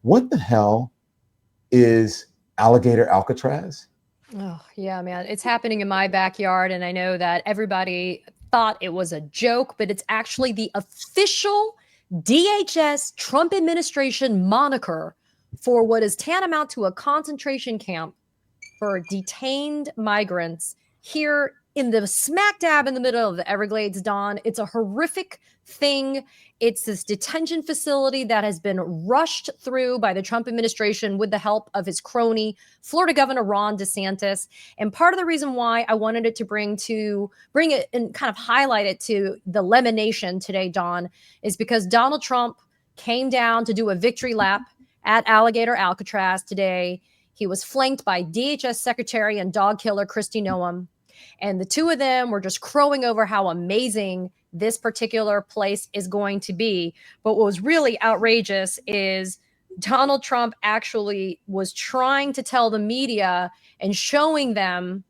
What the hell is Alligator Alcatraz? Oh, yeah, man. It's happening in my backyard. And I know that everybody thought it was a joke, but it's actually the official DHS Trump administration moniker for what is tantamount to a concentration camp for detained migrants here in the smack dab in the middle of the Everglades, Don. It's a horrific thing. It's this detention facility that has been rushed through by the Trump administration with the help of his crony, Florida Governor Ron DeSantis. And part of the reason why I wanted it to bring it and kind of highlight it to the Lemon Nation today, Don, is because Donald Trump came down to do a victory lap at Alligator Alcatraz today. He was flanked by DHS Secretary and dog killer Kristi Noem. And the two of them were just crowing over how amazing this particular place is going to be. But what was really outrageous is Donald Trump actually was trying to tell the media and showing them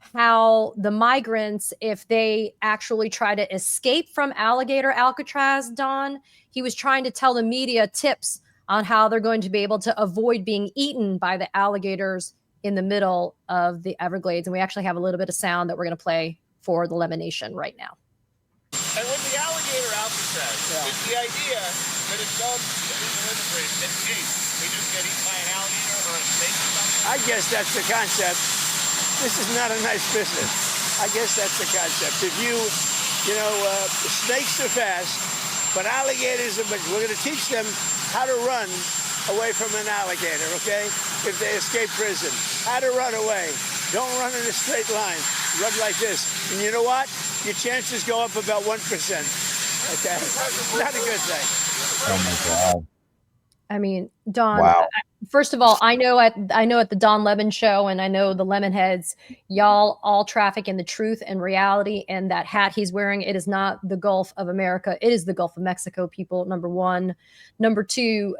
how the migrants, if they actually try to escape from Alligator Alcatraz, Don, he was trying to tell the media tips on how they're going to be able to avoid being eaten by the alligators in the middle of the Everglades. And we actually have a little bit of sound that we're going to play for the Lemon Nation right now. And with the Alligator Alcatraz, is the idea that if some illegal immigrants escape, they just get eaten by an alligator or a snake or something? I guess that's the concept. This is not a nice business. I guess that's the concept. If snakes are fast, but alligators are, we're going to teach them how to run away from an alligator, okay? If they escape prison, how to run away. Don't run in a straight line. Run like this. And you know what? Your chances go up about 1%. Okay? Not a good thing. Oh my God. I mean, Don, Wow. First of all, I know at the Don Lemon show, and I know the Lemonheads, y'all all traffic in the truth and reality. And that hat he's wearing, it is not the Gulf of America. It is the Gulf of Mexico, people, number one. Number two,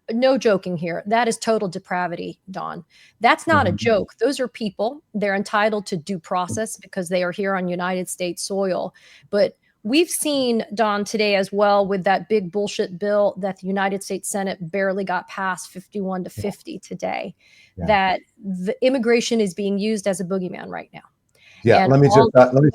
no joking here. That is total depravity, Don. That's not a joke. Those are people. They're entitled to due process because they are here on United States soil. But we've seen, Don, today as well with that big bullshit bill that the United States Senate barely got passed 51 to 50 today, that the immigration is being used as a boogeyman right now. Yeah, And let me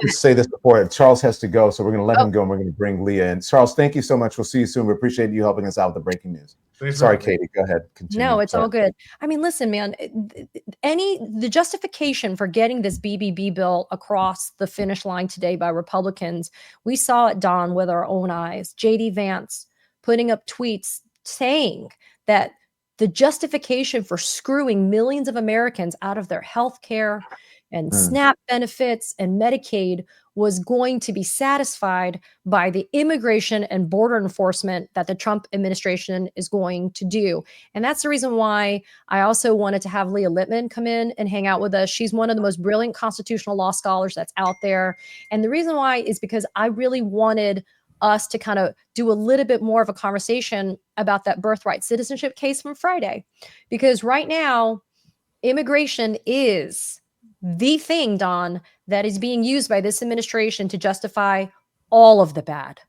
just say this before Charles has to go, so we're going to let him go, and we're going to bring Leah in. Charles, thank you so much. We'll see you soon. We appreciate you helping us out with the breaking news. Sorry, Katie, go ahead. Continue. No, it's all good. I mean, listen, man, the justification for getting this BBB bill across the finish line today by Republicans, we saw it, Don, with our own eyes. JD Vance putting up tweets saying that the justification for screwing millions of Americans out of their health care and SNAP benefits and Medicaid was going to be satisfied by the immigration and border enforcement that the Trump administration is going to do. And that's the reason why I also wanted to have Leah Littman come in and hang out with us. She's one of the most brilliant constitutional law scholars that's out there. And the reason why is because I really wanted us to kind of do a little bit more of a conversation about that birthright citizenship case from Friday. Because right now, immigration is the thing, Don, that is being used by this administration to justify all of the bad.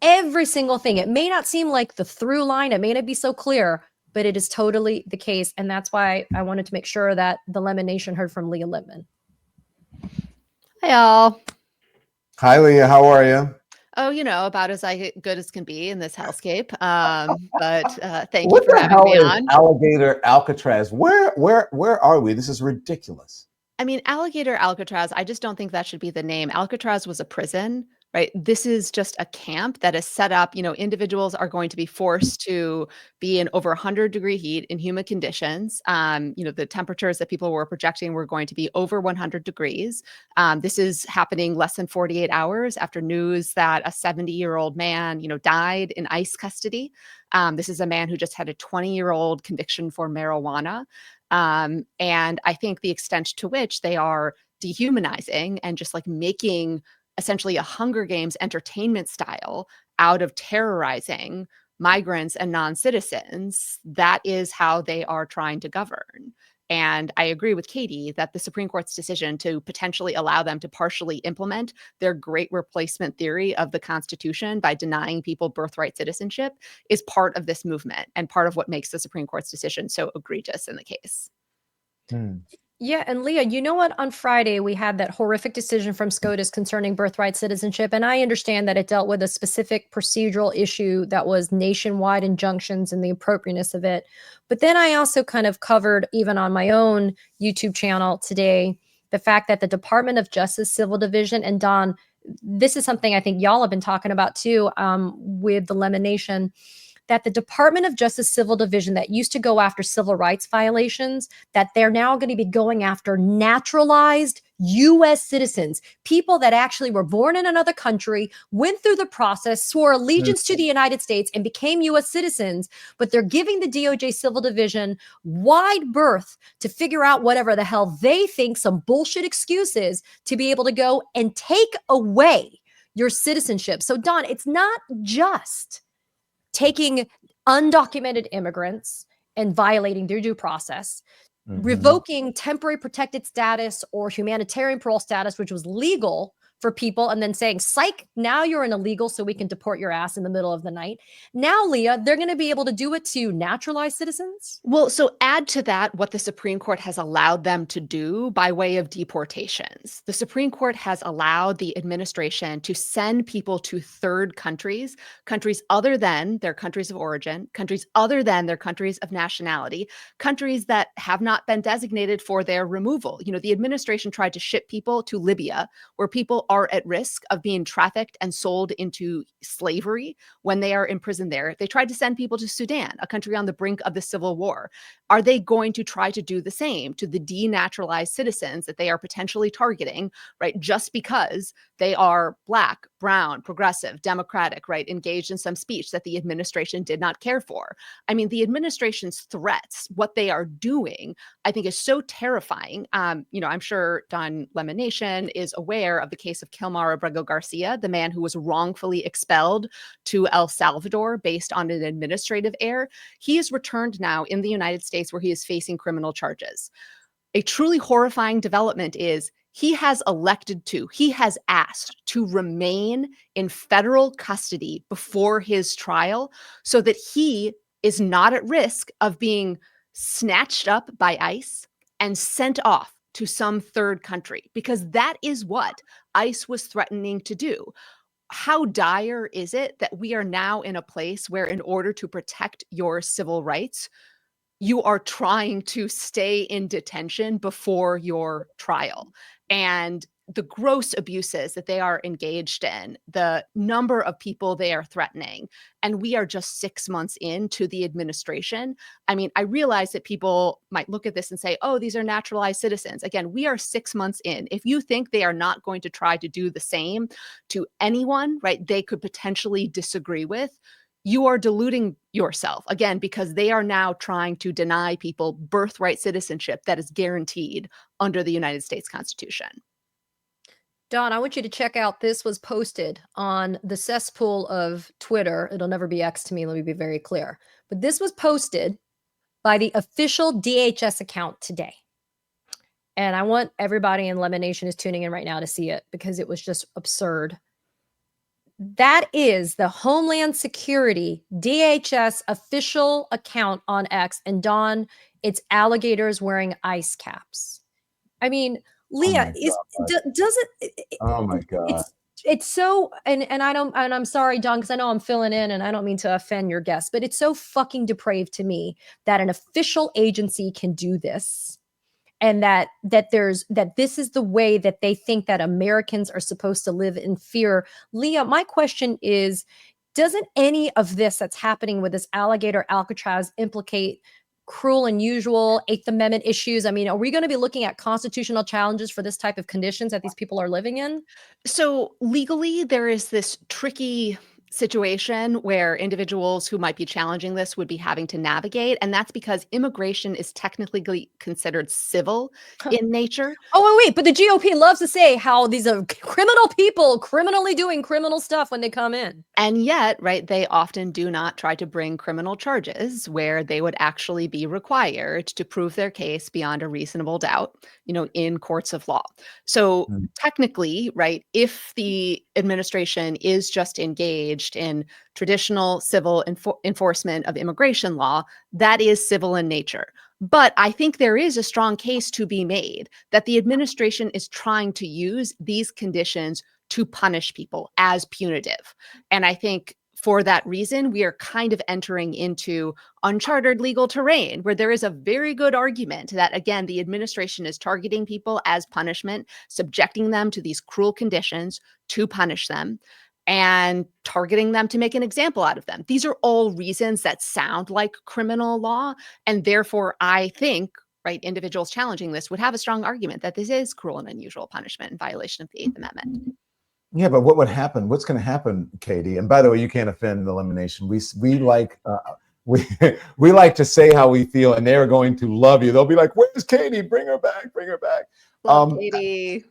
Every single thing. It may not seem like the through line. It may not be so clear, but it is totally the case. And that's why I wanted to make sure that the Lemon Nation heard from Leah Littman. Hi, y'all. Hi, Leah. How are you? Oh, about as good as can be in this hellscape. But thank you for having me on. Alligator Alcatraz. Where are we? This is ridiculous. I mean, Alligator Alcatraz, I just don't think that should be the name. Alcatraz was a prison, right? This is just a camp that is set up. Individuals are going to be forced to be in over 100-degree heat in humid conditions. The temperatures that people were projecting were going to be over 100 degrees. This is happening less than 48 hours after news that a 70-year-old man, died in ICE custody. This is a man who just had a 20-year-old conviction for marijuana. And I think the extent to which they are dehumanizing and just like making essentially a Hunger Games entertainment style out of terrorizing migrants and non-citizens, that is how they are trying to govern. And I agree with Katie that the Supreme Court's decision to potentially allow them to partially implement their great replacement theory of the Constitution by denying people birthright citizenship is part of this movement and part of what makes the Supreme Court's decision so egregious in the case. Yeah, and Leah, you know what? On Friday, we had that horrific decision from SCOTUS concerning birthright citizenship, and I understand that it dealt with a specific procedural issue that was nationwide injunctions and the appropriateness of it. But then I also kind of covered, even on my own YouTube channel today, the fact that the Department of Justice Civil Division, and Don, this is something I think y'all have been talking about too, with the Lemon Nation, that the Department of Justice Civil Division that used to go after civil rights violations, that they're now going to be going after naturalized U.S. citizens, people that actually were born in another country, went through the process, swore allegiance to the United States, and became U.S. citizens. But they're giving the DOJ Civil Division wide berth to figure out whatever the hell they think some bullshit excuse is to be able to go and take away your citizenship. So, Don, it's not just taking undocumented immigrants and violating their due process, revoking temporary protected status or humanitarian parole status, which was legal for people, and then saying, psych, now you're an illegal, so we can deport your ass in the middle of the night. Now, Leah, they're going to be able to do it to naturalized citizens? Well, so add to that what the Supreme Court has allowed them to do by way of deportations. The Supreme Court has allowed the administration to send people to third countries, countries other than their countries of origin, countries other than their countries of nationality, countries that have not been designated for their removal. You know, the administration tried to ship people to Libya, where people are at risk of being trafficked and sold into slavery when they are imprisoned there. They tried to send people to Sudan, a country on the brink of the civil war. Are they going to try to do the same to the denaturalized citizens that they are potentially targeting, right? Just because they are Black, brown, progressive, democratic, right? Engaged in some speech that the administration did not care for. I mean, the administration's threats, what they are doing, I think is so terrifying. You know, I'm sure Don Lemon Nation is aware of the case of Kilmar Abrego Garcia, the man who was wrongfully expelled to El Salvador based on an administrative error. He is returned now in the United States, where he is facing criminal charges. A truly horrifying development is he has asked to remain in federal custody before his trial so that he is not at risk of being snatched up by ICE and sent off to some third country, because that is what ICE was threatening to do. How dire is it that we are now in a place where, in order to protect your civil rights, you are trying to stay in detention before your trial? And the gross abuses that they are engaged in, the number of people they are threatening, and we are just 6 months into the administration. I mean, I realize that people might look at this and say, oh, these are naturalized citizens. Again, we are 6 months in. If you think they are not going to try to do the same to anyone, right, they could potentially disagree with, you are deluding yourself, again, because they are now trying to deny people birthright citizenship that is guaranteed under the United States Constitution. Don, I want you to check out, this was posted on the cesspool of Twitter. It'll never be X to me, let me be very clear. But this was posted by the official DHS account today. And I want everybody in Lemon Nation who's tuning in right now to see it, because it was just absurd. That is the Homeland Security DHS official account on X. And Don, it's alligators wearing ice caps. I mean, Leah, does it? Oh my God. It's so, and I'm sorry, Don, because I know I'm filling in and I don't mean to offend your guests, but it's so fucking depraved to me that an official agency can do this. And that this is the way that they think that Americans are supposed to live in fear. Leah, my question is, doesn't any of this that's happening with this Alligator Alcatraz implicate cruel and unusual Eighth Amendment issues? I mean, are we going to be looking at constitutional challenges for this type of conditions that these people are living in? So legally, there is this tricky situation where individuals who might be challenging this would be having to navigate. And that's because immigration is technically considered civil in nature. Oh, wait, but the GOP loves to say how these are criminal people criminally doing criminal stuff when they come in. And yet, right, they often do not try to bring criminal charges where they would actually be required to prove their case beyond a reasonable doubt, in courts of law. So technically, right, if the administration is just engaged in traditional civil enforcement of immigration law, that is civil in nature. But I think there is a strong case to be made that the administration is trying to use these conditions to punish people as punitive. And I think for that reason, we are kind of entering into uncharted legal terrain where there is a very good argument that, again, the administration is targeting people as punishment, subjecting them to these cruel conditions to punish them, and targeting them to make an example out of them. These are all reasons that sound like criminal law. And therefore, I think, right, individuals challenging this would have a strong argument that this is cruel and unusual punishment in violation of the Eighth Amendment. Yeah, but what would happen? What's going to happen, Katie? And by the way, you can't offend elimination. We like we like to say how we feel, and they're going to love you. They'll be like, "Where's Katie? Bring her back! Bring her back!" Love Katie.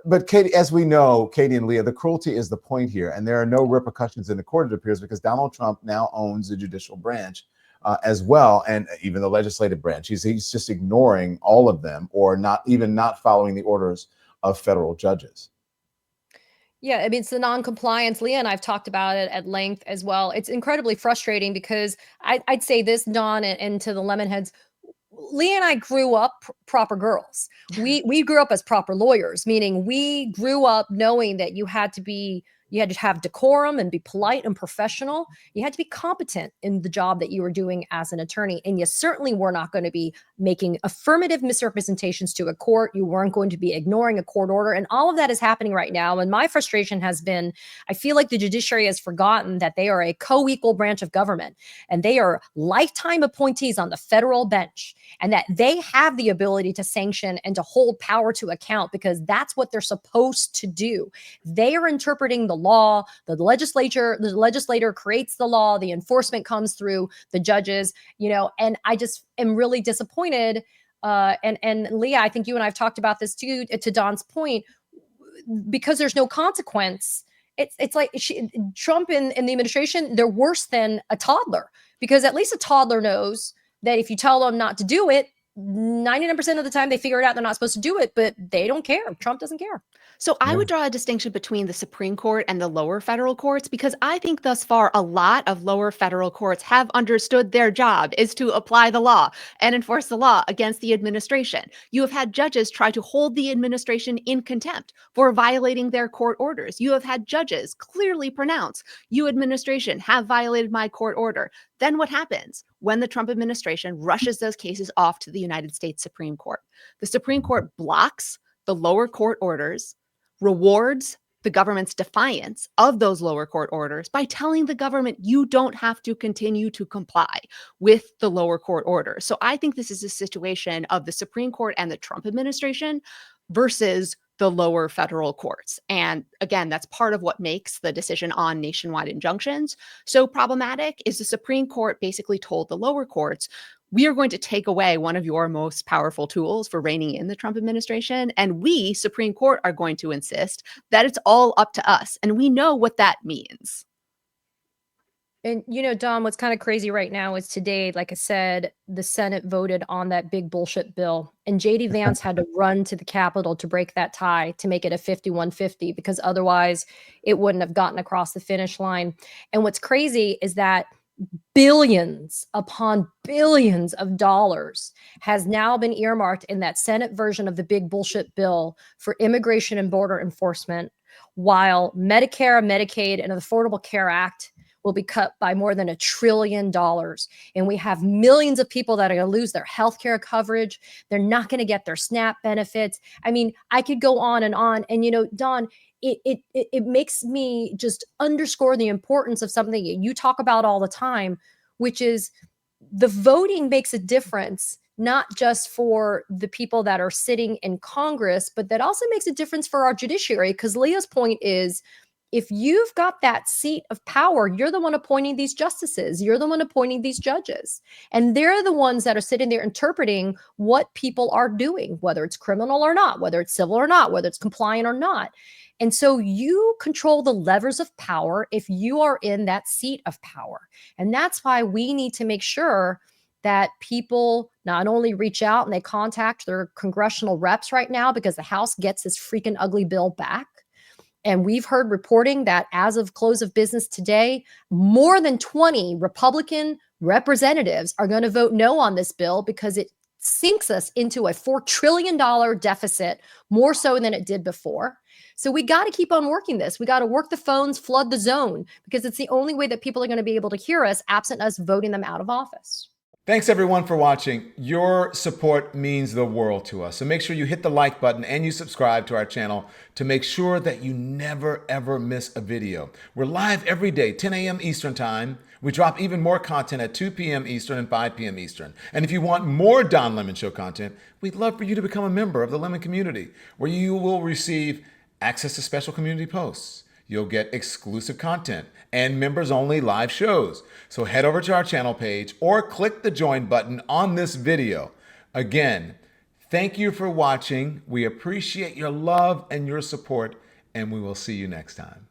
But Katie, as we know, Katie and Leah, the cruelty is the point here, and there are no repercussions in the court, it appears, because Donald Trump now owns the judicial branch as well, and even the legislative branch. He's just ignoring all of them, or not following the orders of federal judges. Yeah, I mean, it's the non-compliance. Leah and I've talked about it at length as well. It's incredibly frustrating because I'd say this, Dawn, and to the Lemonheads, Leah and I grew up proper girls. We grew up as proper lawyers, meaning we grew up knowing that you had to have decorum and be polite and professional. You had to be competent in the job that you were doing as an attorney. And you certainly were not going to be making affirmative misrepresentations to a court. You weren't going to be ignoring a court order. And all of that is happening right now. And my frustration has been, I feel like the judiciary has forgotten that they are a co-equal branch of government, and they are lifetime appointees on the federal bench, and that they have the ability to sanction and to hold power to account because that's what they're supposed to do. They are interpreting the law. The legislator creates the law. The enforcement comes through the judges, and I just am really disappointed. And Leah, I think you and I have talked about this too, to Don's point, because there's no consequence. It's like Trump and the administration, they're worse than a toddler, because at least a toddler knows that if you tell them not to do it, 99% of the time they figure it out. They're not supposed to do it, but they don't care. Trump doesn't care. So I would draw a distinction between the Supreme Court and the lower federal courts, because I think thus far a lot of lower federal courts have understood their job is to apply the law and enforce the law against the administration. You have had judges try to hold the administration in contempt for violating their court orders. You have had judges clearly pronounce, "You administration have violated my court order." Then what happens when the Trump administration rushes those cases off to the United States Supreme Court? The Supreme Court blocks the lower court orders, rewards the government's defiance of those lower court orders by telling the government you don't have to continue to comply with the lower court order. So I think this is a situation of the Supreme Court and the Trump administration versus the lower federal courts. And again, that's part of what makes the decision on nationwide injunctions so problematic. Is the Supreme Court basically told the lower courts, we are going to take away one of your most powerful tools for reining in the Trump administration. And we, Supreme Court, are going to insist that it's all up to us. And we know what that means. And, Dom, what's kind of crazy right now is today, like I said, the Senate voted on that big bullshit bill. And J.D. Vance had to run to the Capitol to break that tie, to make it a 51-50, because otherwise it wouldn't have gotten across the finish line. And what's crazy is that billions upon billions of dollars has now been earmarked in that Senate version of the big bullshit bill for immigration and border enforcement, while Medicare, Medicaid, and the Affordable Care Act will be cut by more than $1 trillion. And we have millions of people that are going to lose their health care coverage. They're not going to get their SNAP benefits. I mean, I could go on. And, Dawn, it makes me just underscore the importance of something you talk about all the time, which is the voting makes a difference, not just for the people that are sitting in Congress, but that also makes a difference for our judiciary. Because Leah's point is, if you've got that seat of power, you're the one appointing these justices, you're the one appointing these judges, and they're the ones that are sitting there interpreting what people are doing, whether it's criminal or not, whether it's civil or not, whether it's compliant or not. And so you control the levers of power if you are in that seat of power. And that's why we need to make sure that people not only reach out and they contact their congressional reps right now, because the House gets this freaking ugly bill back. And we've heard reporting that as of close of business today, more than 20 Republican representatives are going to vote no on this bill because it sinks us into a $4 trillion deficit, more so than it did before. So we got to keep on working this. We got to work the phones, flood the zone, because it's the only way that people are going to be able to hear us, absent us voting them out of office. Thanks everyone for watching. Your support means the world to us. So make sure you hit the like button and you subscribe to our channel to make sure that you never ever miss a video. We're live every day, 10 a.m. Eastern time. We drop even more content at 2 p.m. Eastern and 5 p.m. Eastern. And if you want more Don Lemon Show content, we'd love for you to become a member of the Lemon community, where you will receive access to special community posts. You'll get exclusive content and members-only live shows. So head over to our channel page or click the join button on this video. Again, thank you for watching. We appreciate your love and your support, and we will see you next time.